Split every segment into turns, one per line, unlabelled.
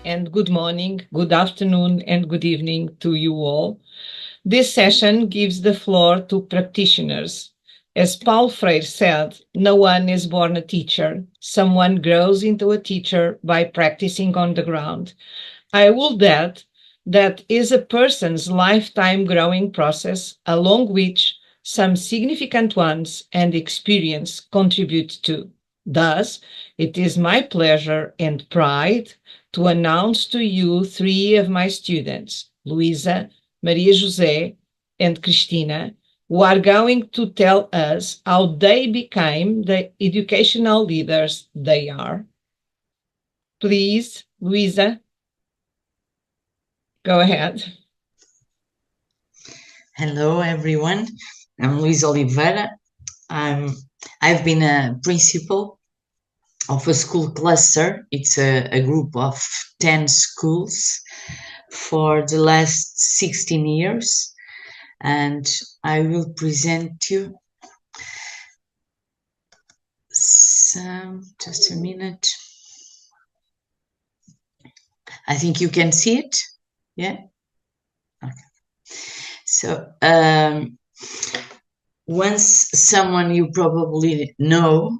and good morning, good afternoon, and good evening to you all. This session gives the floor to practitioners. As Paulo Freire said, no one is born a teacher. Someone grows into a teacher by practicing on the ground. I will add that is a person's lifetime growing process, along which some significant ones and experience contribute to. Thus, it is my pleasure and pride to announce to you three of my students, Luisa, Maria José, and Cristina, who are going to tell us how they became the educational leaders they are. Please, Luisa, go ahead.
Hello, everyone. I'm Luisa Oliveira. I've been a principal of a school cluster. It's a group of 10 schools for the last 16 years. And I will present you just a minute. I think you can see it. Yeah. Okay. So, once someone you probably know,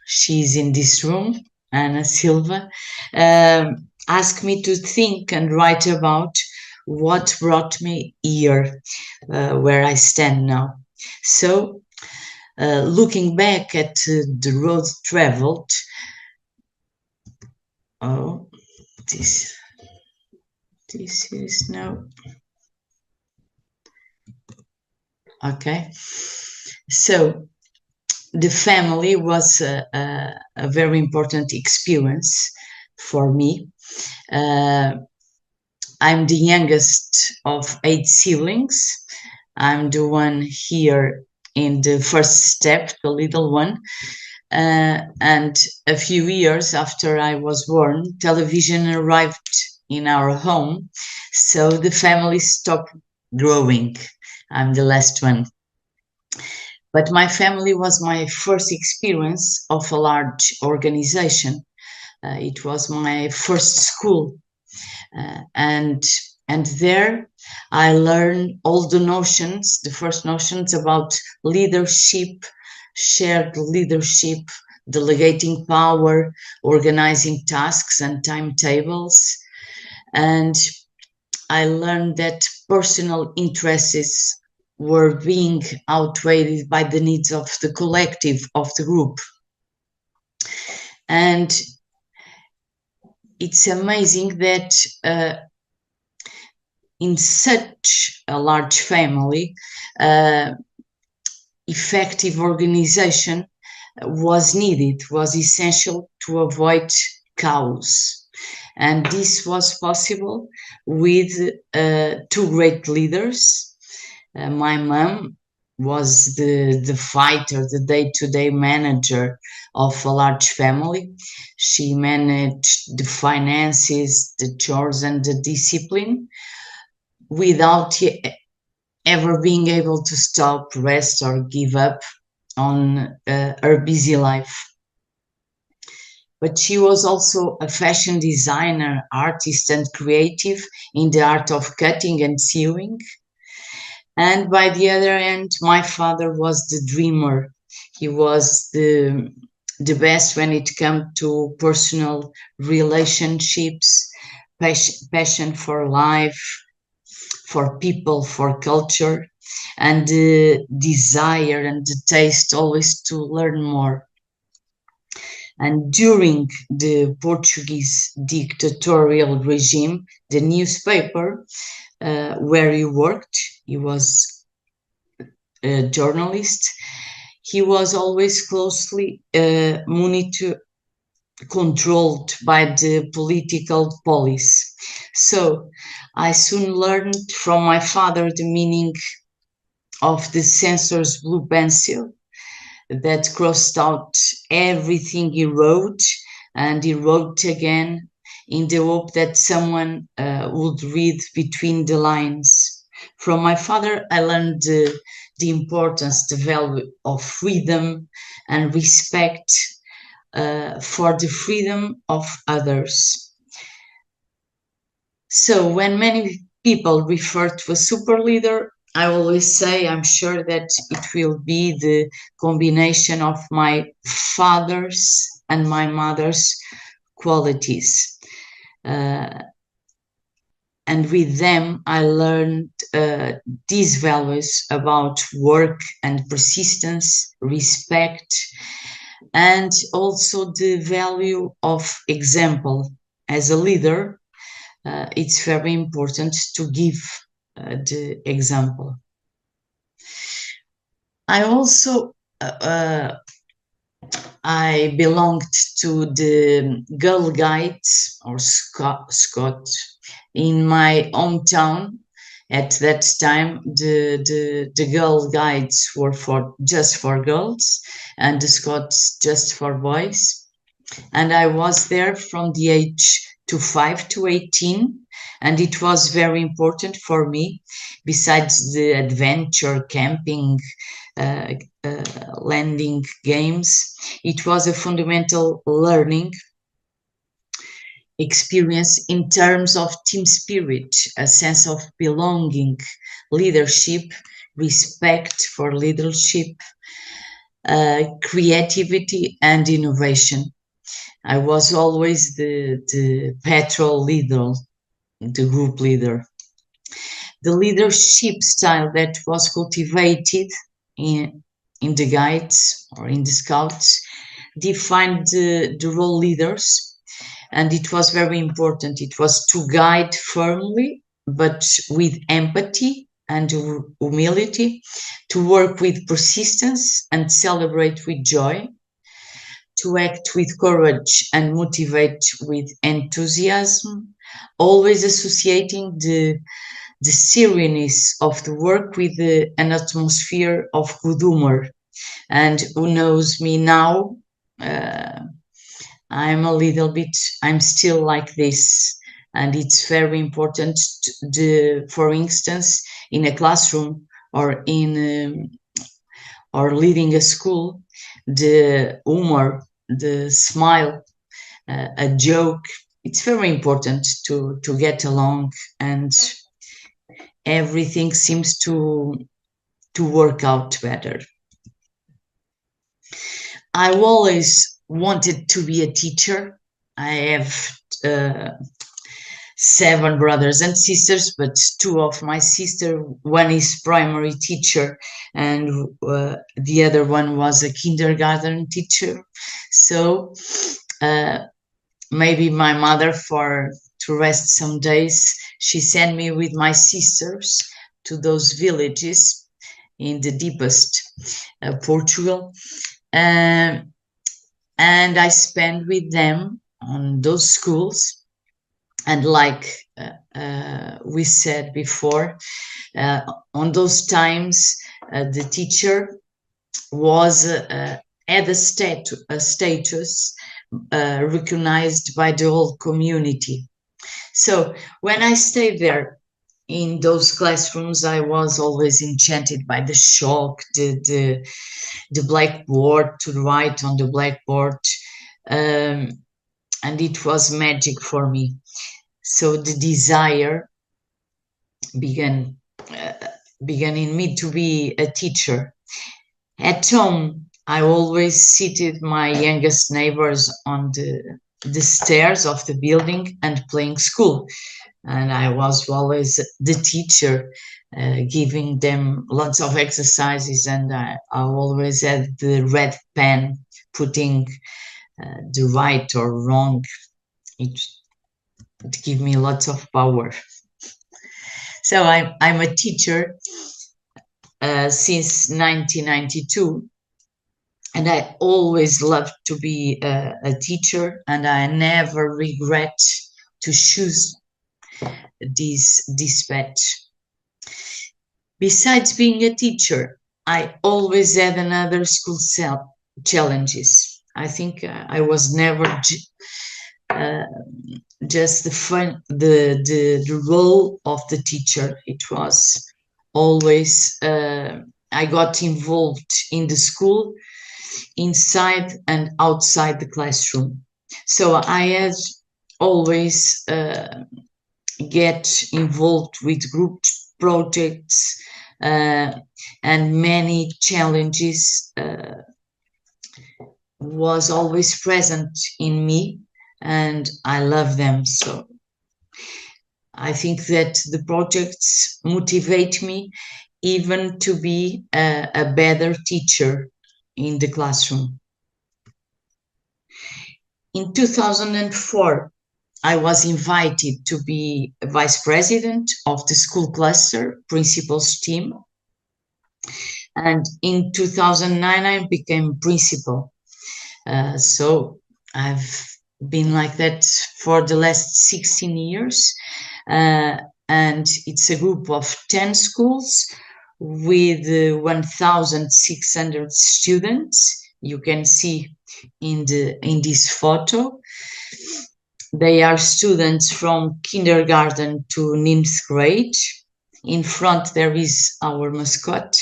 she's in this room, Anna Silva, asked me to think and write about what brought me here, where I stand now. So, looking back at the road traveled, oh, this is now, okay. So, the family was a very important experience for me. I'm the youngest of 8 siblings. I'm the one here in the first step, the little one. And a few years after I was born, television arrived in our home, so the family stopped growing. I'm the last one. But my family was my first experience of a large organization. It was my first school, and there I learned all the first notions about leadership, shared leadership, delegating power, organizing tasks and timetables, and I learned that personal interests were being outweighed by the needs of the collective, of the group. And it's amazing that in such a large family, effective organization was needed, was essential to avoid chaos. And this was possible with two great leaders. My mom was the fighter, the day-to-day manager of a large family. She managed the finances, the chores, and the discipline without ever being able to stop, rest, or give up on her busy life. But she was also a fashion designer, artist, and creative in the art of cutting and sewing. And by the other end, my father was the dreamer. He was the best when it came to personal relationships, passion for life, for people, for culture, and the desire and the taste always to learn more. And during the Portuguese dictatorial regime, the newspaper where he worked, he was a journalist, he was always closely monitored, controlled by the political police. So I soon learned from my father the meaning of the censor's blue pencil that crossed out everything he wrote, and he wrote again in the hope that someone would read between the lines. From my father, I learned the importance, the value of freedom and respect for the freedom of others. So when many people refer to a super leader, I always say I'm sure that it will be the combination of my father's and my mother's qualities. Uh, and with them, I learned these values about work and persistence, respect, and also the value of example. As a leader, it's very important to give the example. I also I belonged to the Girl Guides or Scott in my hometown. At that time, the Girl Guides were for just for girls, and the Scots just for boys. And I was there from the age to 5 to 18, and it was very important for me. Besides the adventure camping, uh, landing games, it was a fundamental learning experience in terms of team spirit, a sense of belonging, leadership, respect for leadership, creativity, and innovation. I was always the patrol leader, the group leader. The leadership style that was cultivated in the guides or in the scouts defined the role leaders, and it was very important. It was to guide firmly, but with empathy and humility, to work with persistence and celebrate with joy, to act with courage and motivate with enthusiasm, always associating the seriousness of the work with an atmosphere of good humor. And who knows me now, uh, I'm still like this. And it's very important, for instance, in a classroom or or leading a school, the humor, the smile, a joke. It's very important to get along, and everything seems to work out better. I always wanted to be a teacher. I have uh, 7 brothers and sisters, but 2 of my sister, one is primary teacher, and the other one was a kindergarten teacher. So uh, maybe my mother, for to rest some days, she sent me with my sisters to those villages in the deepest Portugal, and I spent with them on those schools. And like we said before, on those times, the teacher was had a status recognized by the whole community. So when I stayed there in those classrooms, I was always enchanted by the chalk, the blackboard, to write on the blackboard, and it was magic for me. So the desire began began in me to be a teacher. At home, I always seated my youngest neighbors on the stairs of the building and playing school. And I was always the teacher, giving them lots of exercises, and I always had the red pen, putting the right or wrong. It gave me lots of power. So I'm a teacher since 1992, and I always loved to be a teacher, and I never regret to choose this path. Besides being a teacher, I always had another school challenges. I think I was never just the role of the teacher. It was always I got involved in the school, inside and outside the classroom. So I had always get involved with group projects and many challenges was always present in me, and I love them. So I think that the projects motivate me even to be a better teacher in the classroom. In 2004, I was invited to be vice president of the school cluster principals team. And in 2009, I became principal. So I've been like that for the last 16 years. And it's a group of 10 schools with 1,600 students. You can see in this photo. They are students from kindergarten to ninth grade. In front, there is our mascot.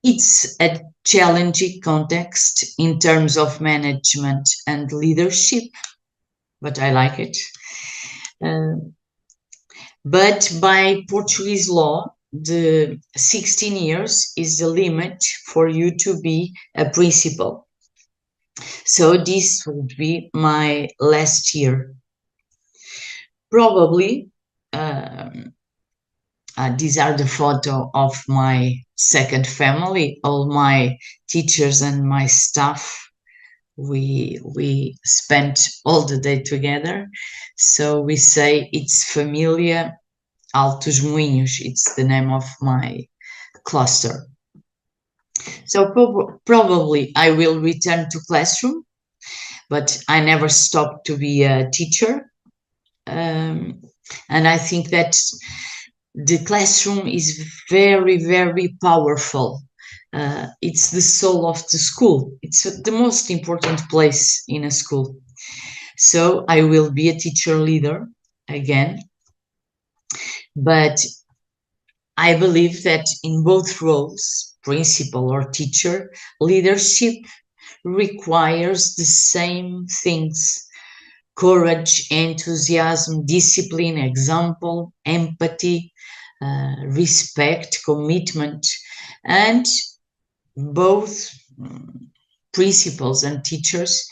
It's a challenging context in terms of management and leadership, but I like it. But by Portuguese law, the 16 years is the limit for you to be a principal. So this would be my last year. Probably, these are the photo of my second family, all my teachers and my staff. We spent all the day together. So we say it's Família Altos Moinhos. It's the name of my cluster. So probably I will return to classroom, but I never stopped to be a teacher. And I think that the classroom is very, very powerful. It's the soul of the school. It's the most important place in a school. So I will be a teacher leader again. But I believe that in both roles, principal or teacher, leadership requires the same things: courage, enthusiasm, discipline, example, empathy, respect, commitment. And both principals and teachers,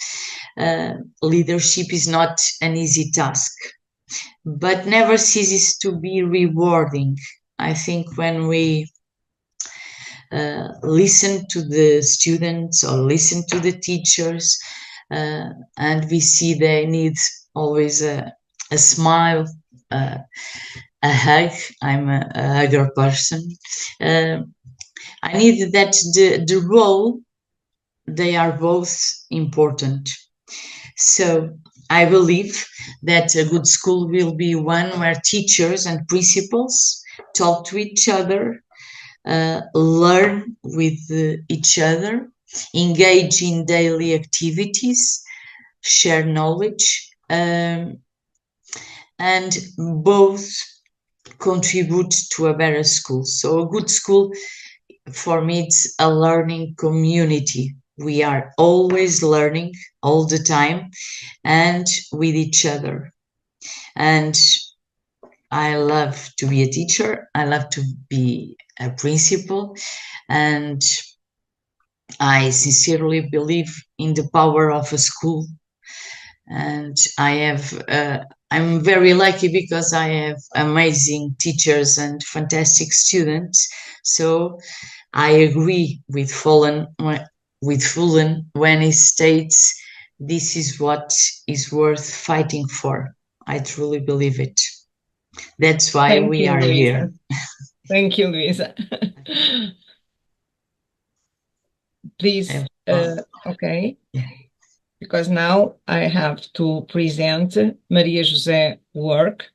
leadership is not an easy task, but never ceases to be rewarding. I think when we listen to the students or listen to the teachers, and we see they need always a smile, a hug. I'm a hugger person. I need that the role, they are both important. So I believe that a good school will be one where teachers and principals talk to each other, learn with each other, engage in daily activities, share knowledge, and both contribute to a better school. So a good school, for me, it's a learning community. We are always learning all the time and with each other. And I love to be a teacher. I love to be a principal. And I sincerely believe in the power of a school. And I'm very lucky because I have amazing teachers and fantastic students. So I agree with Fullen when he states this is what is worth fighting for. I truly believe it. That's why
Thank
we
you,
are
Luisa.
here.
Thank you, Luisa. Please, okay. Because now I have to present Maria José work.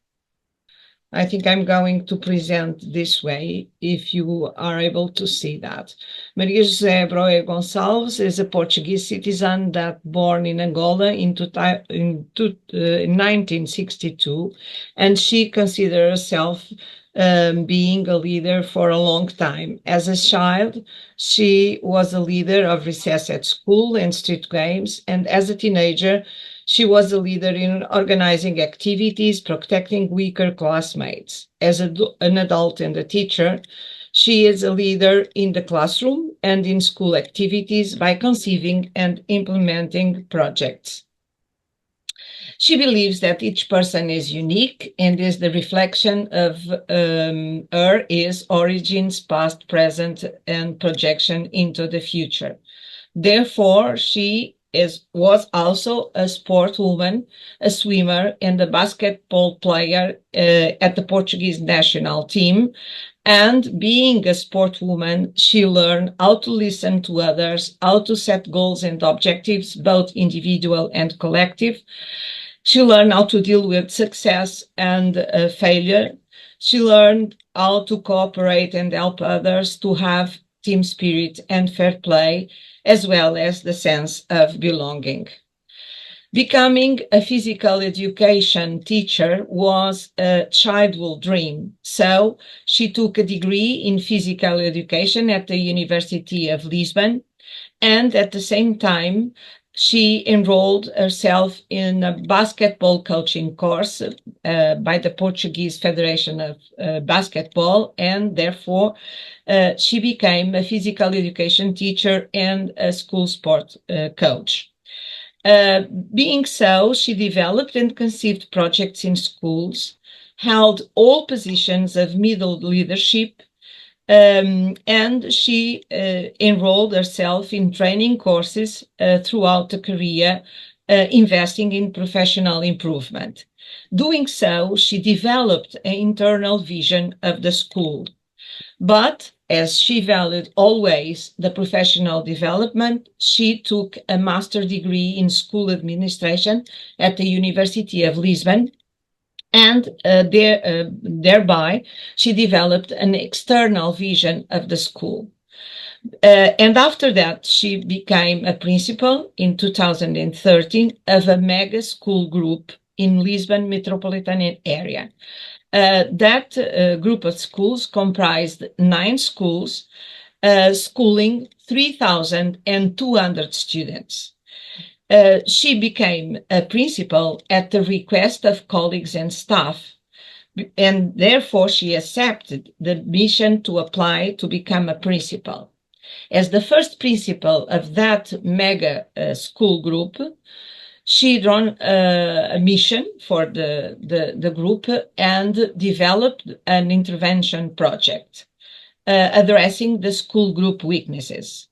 I think I'm going to present this way, if you are able to see that. Maria José Broia Gonçalves is a Portuguese citizen that born in Angola in 1962, and she considers herself being a leader for a long time. As a child, she was a leader of recess at school and street games, and as a teenager, She was a leader in organizing activities, protecting weaker classmates. As an adult and a teacher, she is a leader in the classroom and in school activities by conceiving and implementing projects. She believes that each person is unique and is the reflection of his origins, past, present, and projection into the future. Therefore, she was also a sportswoman, a swimmer, and a basketball player at the Portuguese national team. And being a sportswoman, she learned how to listen to others, how to set goals and objectives, both individual and collective. She learned how to deal with success and failure. She learned how to cooperate and help others, to have team spirit and fair play, as well as the sense of belonging. Becoming a physical education teacher was a childhood dream. So she took a degree in physical education at the University of Lisbon, and at the same time, she enrolled herself in a basketball coaching course by the Portuguese Federation of Basketball, and therefore she became a physical education teacher and a school sport coach. Being so, she developed and conceived projects in schools, held all positions of middle leadership, and she enrolled herself in training courses throughout the career, investing in professional improvement. Doing so, she developed an internal vision of the school. But as she valued always the professional development, she took a master's degree in school administration at the University of Lisbon, and thereby she developed an external vision of the school. And after that, she became a principal in 2013 of a mega school group in Lisbon metropolitan area. That group of schools comprised 9 schools, schooling 3,200 students. She became a principal at the request of colleagues and staff, and therefore she accepted the mission to apply to become a principal. As the first principal of that mega school group, she drawn a mission for the group and developed an intervention project addressing the school group weaknesses.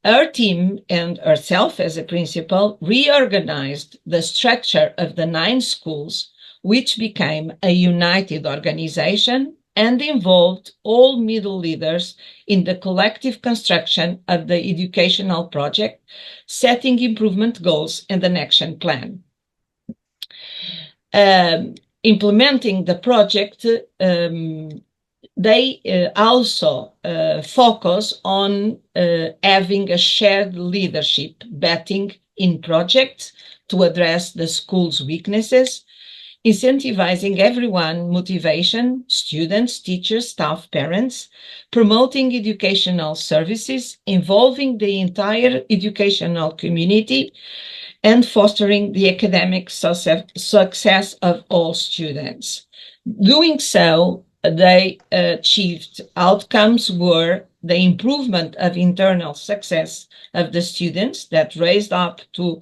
Her team and herself as a principal reorganized the structure of the 9 schools, which became a united organization and involved all middle leaders in the collective construction of the educational project, setting improvement goals and an action plan. Implementing the project, they also focus on having a shared leadership, betting in projects to address the school's weaknesses, incentivizing everyone, motivation, students, teachers, staff, parents, promoting educational services, involving the entire educational community, and fostering the academic success of all students. Doing so, they achieved outcomes were the improvement of internal success of the students that raised up to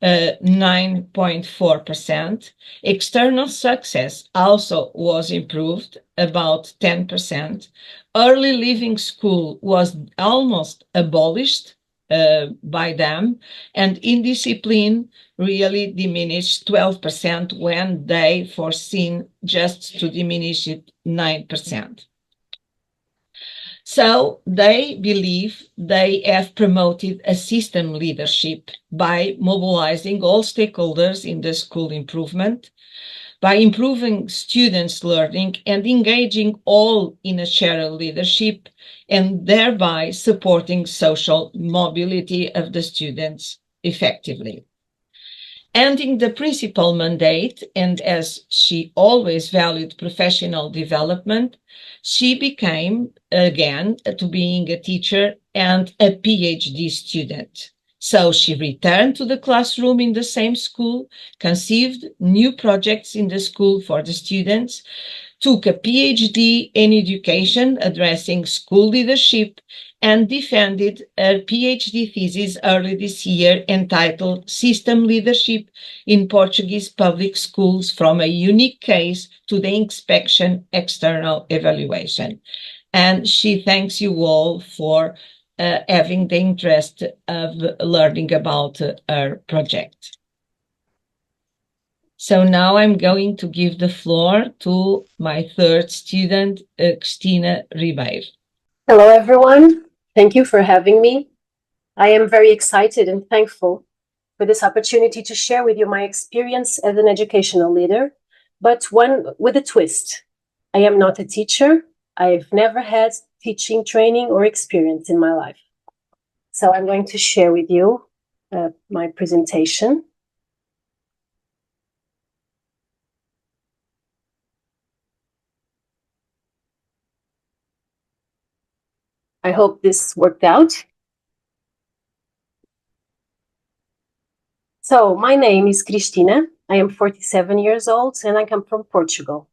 9.4%. External success also was improved about 10%. Early leaving school was almost abolished by them, and indiscipline really diminished 12% when they foreseen just to diminish it 9%. So they believe they have promoted a system leadership by mobilizing all stakeholders in the school improvement, by improving students' learning and engaging all in a shared leadership, and thereby supporting social mobility of the students effectively. Ending the principal mandate, and as she always valued professional development, she became, again, to being a teacher and a PhD student. So she returned to the classroom in the same school, conceived new projects in the school for the students, took a PhD in education addressing school leadership, and defended her PhD thesis early this year entitled System Leadership in Portuguese Public Schools from a Unique Case to the Inspection External Evaluation. And she thanks you all for having the interest of learning about our project. So now I'm going to give the floor to my third student, Cristina Ribeiro.
Hello, everyone. Thank you for having me. I am very excited and thankful for this opportunity to share with you my experience as an educational leader, but one with a twist. I am not a teacher. I've never had teaching training or experience in my life. So I'm going to share with you my presentation. I hope this worked out. So my name is Cristina. I am 47 years old and I come from Portugal.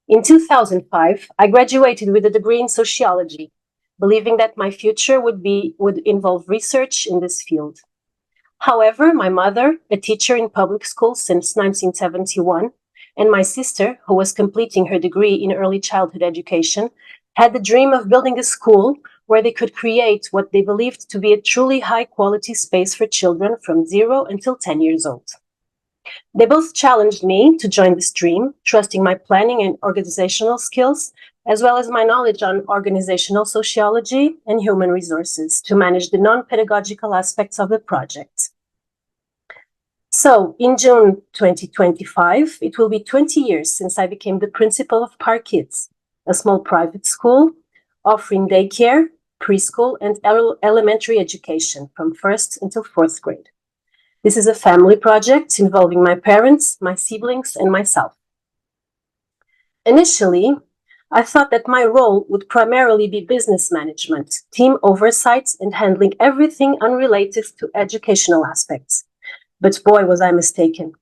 In 2005, I graduated with a degree in sociology, believing that my future would involve research in this field. However, my mother, a teacher in public schools since 1971, and my sister, who was completing her degree in early childhood education, had the dream of building a school where they could create what they believed to be a truly high-quality space for children from 0 until 10 years old. They both challenged me to join this dream, trusting my planning and organizational skills, as well as my knowledge on organizational sociology and human resources to manage the non-pedagogical aspects of the project. So, in June 2025, it will be 20 years since I became the principal of Par Kids, a small private school offering daycare, preschool, and elementary education from 1st until 4th grade. This is a family project involving my parents, my siblings, and myself. Initially, I thought that my role would primarily be business management, team oversight, and handling everything unrelated to educational aspects. But boy, was I mistaken.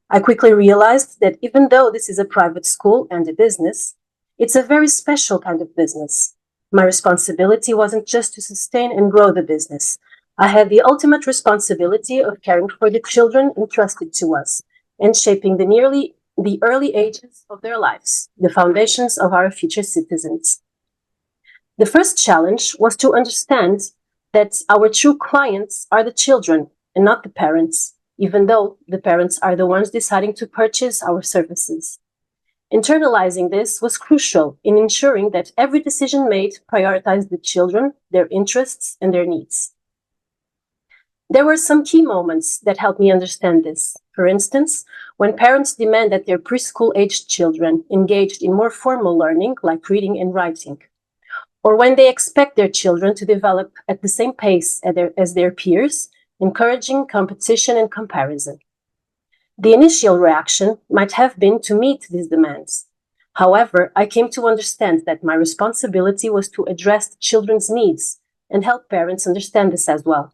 I quickly realized that even though this is a private school and a business, it's a very special kind of business. My responsibility wasn't just to sustain and grow the business. I had the ultimate responsibility of caring for the children entrusted to us and shaping the early ages of their lives, the foundations of our future citizens. The first challenge was to understand that our true clients are the children and not the parents, even though the parents are the ones deciding to purchase our services. Internalizing this was crucial in ensuring that every decision made prioritized the children, their interests, and their needs. There were some key moments that helped me understand this. For instance, when parents demand that their preschool-aged children engaged in more formal learning, like reading and writing, or when they expect their children to develop at the same pace as their peers, encouraging competition and comparison. The initial reaction might have been to meet these demands. However, I came to understand that my responsibility was to address the children's needs and help parents understand this as well.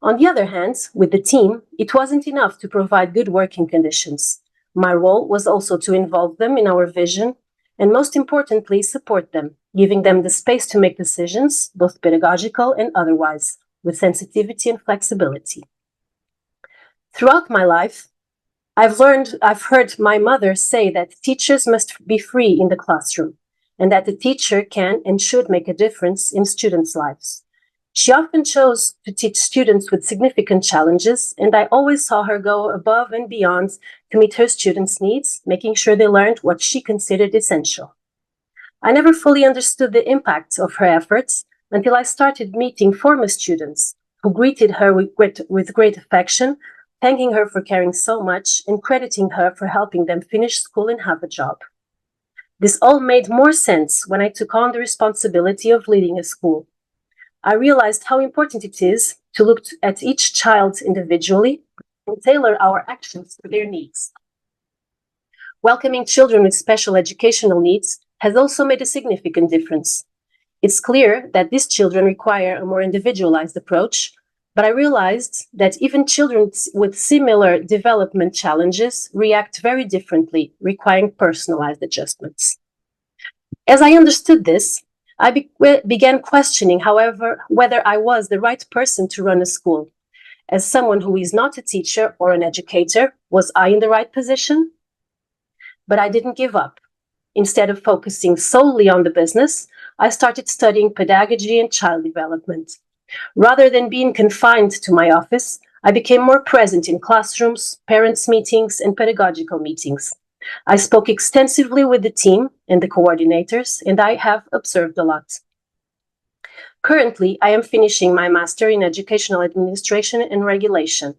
On the other hand, with the team, it wasn't enough to provide good working conditions. My role was also to involve them in our vision and, most importantly, support them, giving them the space to make decisions, both pedagogical and otherwise, with sensitivity and flexibility. Throughout my life, I've heard my mother say that teachers must be free in the classroom and that the teacher can and should make a difference in students' lives. She often chose to teach students with significant challenges, and I always saw her go above and beyond to meet her students' needs, making sure they learned what she considered essential. I never fully understood the impact of her efforts until I started meeting former students who greeted her with great affection, thanking her for caring so much and crediting her for helping them finish school and have a job. This all made more sense when I took on the responsibility of leading a school. I realized how important it is to look at each child individually and tailor our actions to their needs. Welcoming children with special educational needs has also made a significant difference. It's clear that these children require a more individualized approach, But I realized that even children with similar development challenges react very differently, requiring personalized adjustments. As I understood this, I began questioning, however, whether I was the right person to run a school. As someone who is not a teacher or an educator, was I in the right position? But I didn't give up. Instead of focusing solely on the business, I started studying pedagogy and child development. Rather than being confined to my office, I became more present in classrooms, parents' meetings, and pedagogical meetings. I spoke extensively with the team and the coordinators, and I have observed a lot. Currently, I am finishing my Master in Educational Administration and Regulation,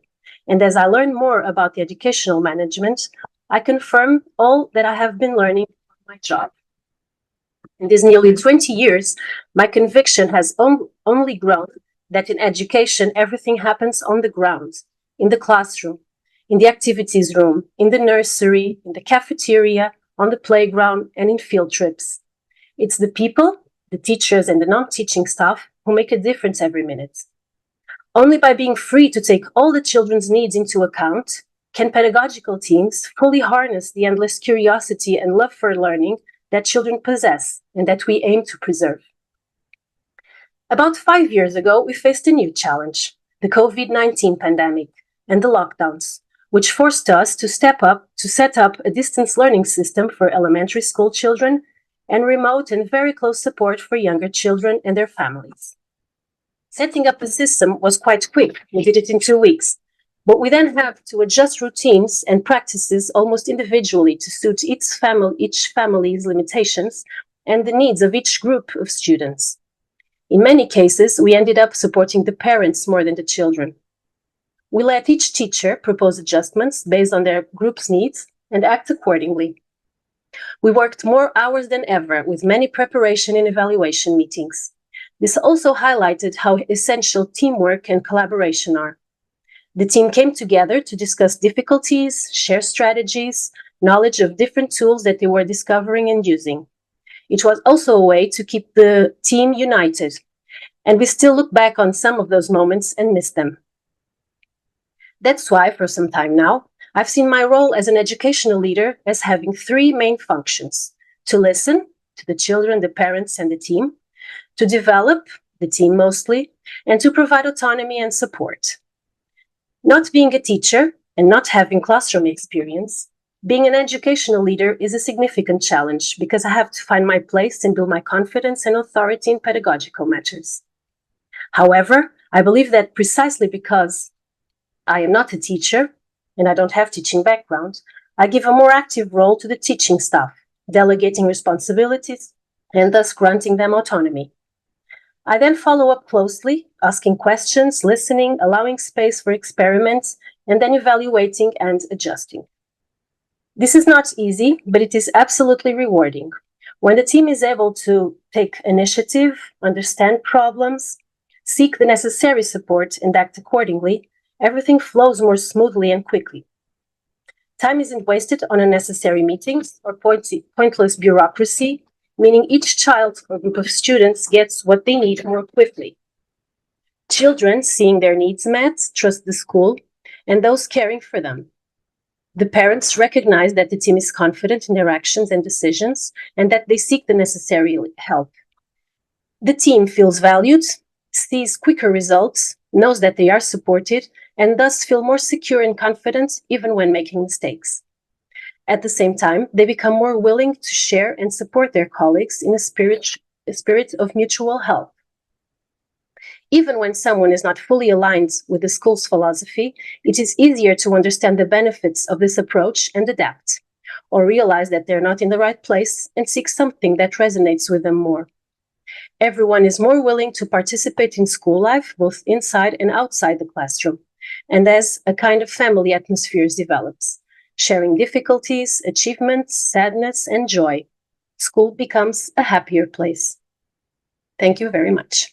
and as I learn more about the educational management, I confirm all that I have been learning on my job. In these nearly 20 years, my conviction has only grown that in education, everything happens on the ground, in the classroom, in the activities room, in the nursery, in the cafeteria, on the playground, and in field trips. It's the people, the teachers, and the non-teaching staff who make a difference every minute. Only by being free to take all the children's needs into account can pedagogical teams fully harness the endless curiosity and love for learning that children possess and that we aim to preserve. About 5 years ago, we faced a new challenge, the COVID-19 pandemic and the lockdowns, which forced us to step up to set up a distance learning system for elementary school children and remote and very close support for younger children and their families. Setting up the system was quite quick. We did it in 2 weeks. But we then have to adjust routines and practices almost individually to suit each family's limitations and the needs of each group of students. In many cases, we ended up supporting the parents more than the children. We let each teacher propose adjustments based on their group's needs and act accordingly. We worked more hours than ever with many preparation and evaluation meetings. This also highlighted how essential teamwork and collaboration are. The team came together to discuss difficulties, share strategies, knowledge of different tools that they were discovering and using. It was also a way to keep the team united, and we still look back on some of those moments and miss them. That's why, for some time now, I've seen my role as an educational leader as having 3 main functions: to listen to the children, the parents, and the team, to develop the team mostly, and to provide autonomy and support. Not being a teacher and not having classroom experience, being an educational leader is a significant challenge because I have to find my place and build my confidence and authority in pedagogical matters. However, I believe that precisely because I am not a teacher and I don't have teaching background, I give a more active role to the teaching staff, delegating responsibilities and thus granting them autonomy. I then follow up closely, asking questions, listening, allowing space for experiments, and then evaluating and adjusting. This is not easy, but it is absolutely rewarding. When the team is able to take initiative, understand problems, seek the necessary support, and act accordingly, everything flows more smoothly and quickly. Time isn't wasted on unnecessary meetings or pointless bureaucracy, meaning each child or group of students gets what they need more quickly. Children, seeing their needs met, trust the school and those caring for them. The parents recognize that the team is confident in their actions and decisions and that they seek the necessary help. The team feels valued, sees quicker results, knows that they are supported, and thus feel more secure and confident even when making mistakes. At the same time, they become more willing to share and support their colleagues in a spirit of mutual help. Even when someone is not fully aligned with the school's philosophy, it is easier to understand the benefits of this approach and adapt, or realize that they're not in the right place and seek something that resonates with them more. Everyone is more willing to participate in school life, both inside and outside the classroom, and as a kind of family atmosphere develops, sharing difficulties, achievements, sadness, and joy, school becomes a happier place. Thank you very much.